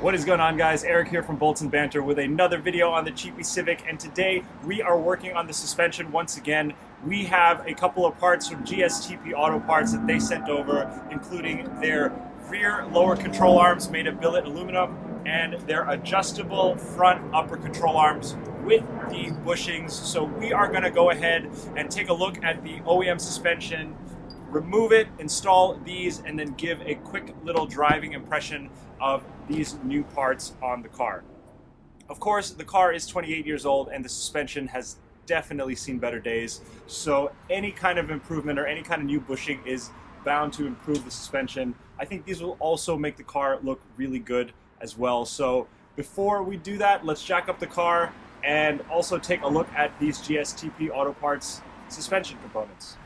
What is going on, guys? Eric here from Bolts and Banter with another video on the Cheapie Civic, and today we are working on the suspension once again. We have a couple of parts from GSTP Autoparts that they sent over, including their rear lower control arms made of billet aluminum and their adjustable front upper control arms with the bushings. So we are going to go ahead and take a look at the OEM suspension, remove it, install these, and then give a quick little driving impression of these new parts on the car. Of course, the car is 28 years old and the suspension has definitely seen better days, so any kind of improvement or any kind of new bushing is bound to improve the suspension. I think these will also make the car look really good as well. So before we do that, let's jack up the car and also take a look at these GSTP Autoparts suspension components.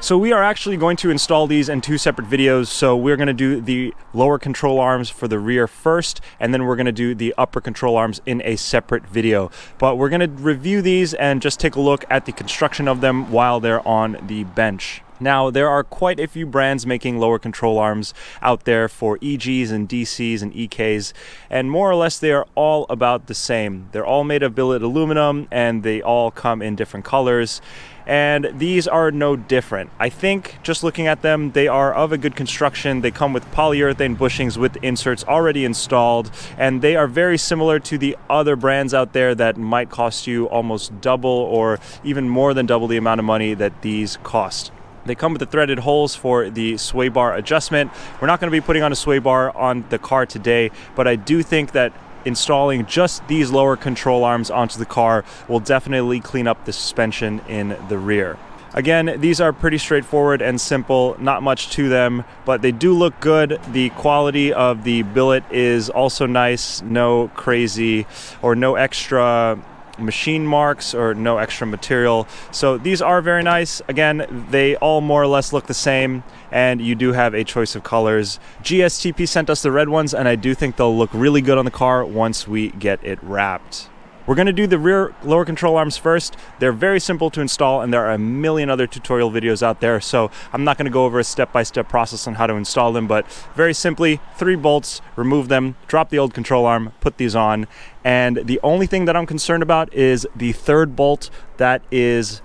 So we are actually going to install these in two separate videos. So we're going to do the lower control arms for the rear first, and then we're going to do the upper control arms in a separate video. But we're going to review these and just take a look at the construction of them while they're on the bench. Now, there are quite a few brands making lower control arms out there for EGs and DCs and EKs, and more or less they are all about the same. They're all made of billet aluminum and they all come in different colors, and these are no different. I think just looking at them, they are of a good construction. They come with polyurethane bushings with inserts already installed, and they are very similar to the other brands out there that might cost you almost double or even more than double the amount of money that these cost. They come with the threaded holes for the sway bar adjustment. We're not going to be putting on a sway bar on the car today, but I do think that installing just these lower control arms onto the car will definitely clean up the suspension in the rear. Again, these are pretty straightforward and simple, not much to them, but they do look good. The quality of the billet is also nice, no crazy or no extra machine marks or no extra material. So these are very nice. Again, they all more or less look the same, and you do have a choice of colors. GSTP sent us the red ones, and I do think they'll look really good on the car once we get it wrapped. We're going to do the rear lower control arms first. They're very simple to install, and there are a million other tutorial videos out there, so I'm not going to go over a step-by-step process on how to install them, but very simply, 3 bolts, remove them, drop the old control arm, put these on, and the only thing that I'm concerned about is the third bolt that is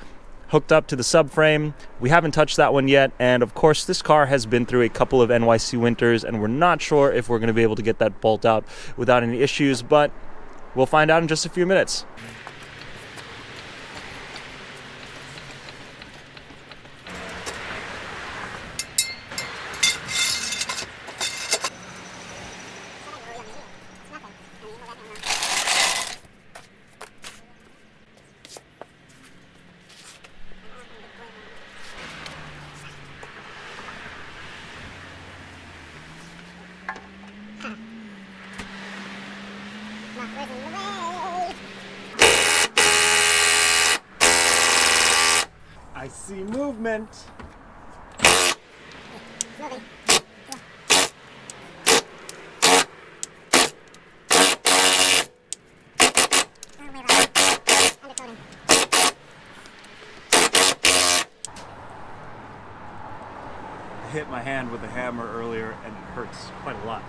hooked up to the subframe. We haven't touched that one yet, and of course this car has been through a couple of NYC winters, and we're not sure if we're going to be able to get that bolt out without any issues, but we'll find out in just a few minutes. I see movement. I hit my hand with a hammer earlier and it hurts quite a lot.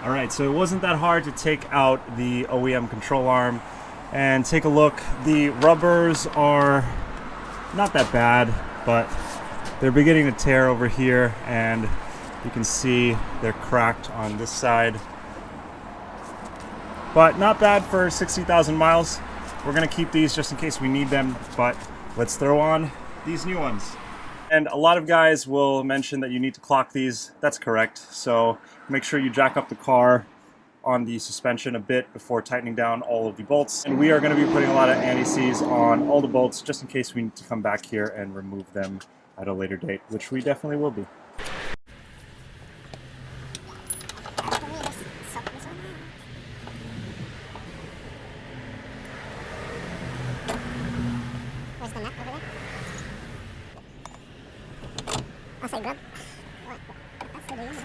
Alright, so it wasn't that hard to take out the OEM control arm and take a look. The rubbers are not that bad, but they're beginning to tear over here, and you can see they're cracked on this side. But not bad for 60,000 miles. We're gonna keep these just in case we need them, but let's throw on these new ones. And a lot of guys will mention that you need to clock these. That's correct. So make sure you jack up the car on the suspension a bit before tightening down all of the bolts. And we are going to be putting a lot of anti-seize on all the bolts just in case we need to come back here and remove them at a later date, which we definitely will be. Where's the nut over there? I'll say grub. What? That's the green, right?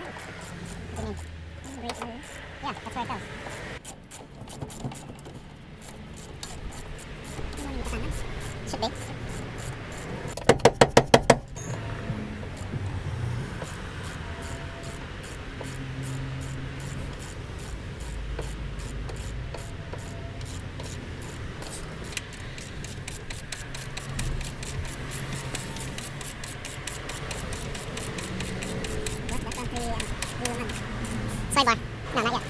What do you mean? This is the green one. Yeah, that's where it goes. You want me to put that on? Should be. Sidebar. No, not yet.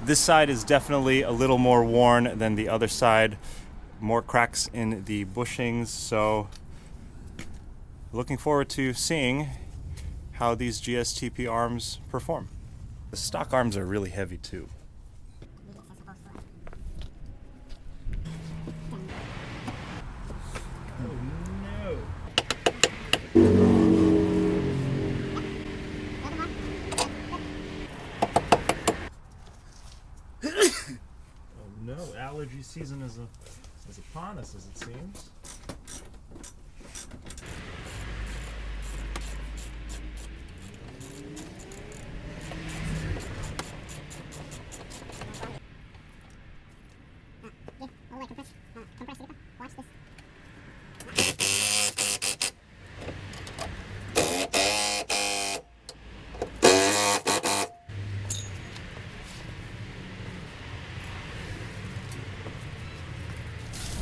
This side is definitely a little more worn than the other side. More cracks in the bushings, so looking forward to seeing how these GSTP arms perform. The stock arms are really heavy too. No, allergy season is upon us, as it seems. Watch this.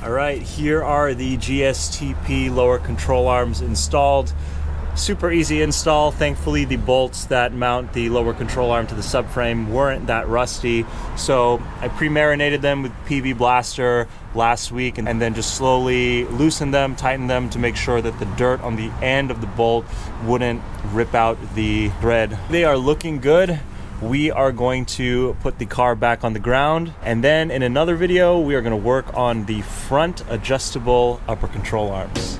All right, here are the GSTP lower control arms installed. Super easy install. Thankfully, the bolts that mount the lower control arm to the subframe weren't that rusty. So I pre-marinated them with PV Blaster last week and then just slowly loosened them, tightened them to make sure that the dirt on the end of the bolt wouldn't rip out the thread. They are looking good. We are going to put the car back on the ground, and then in another video we are going to work on the front adjustable upper control arms.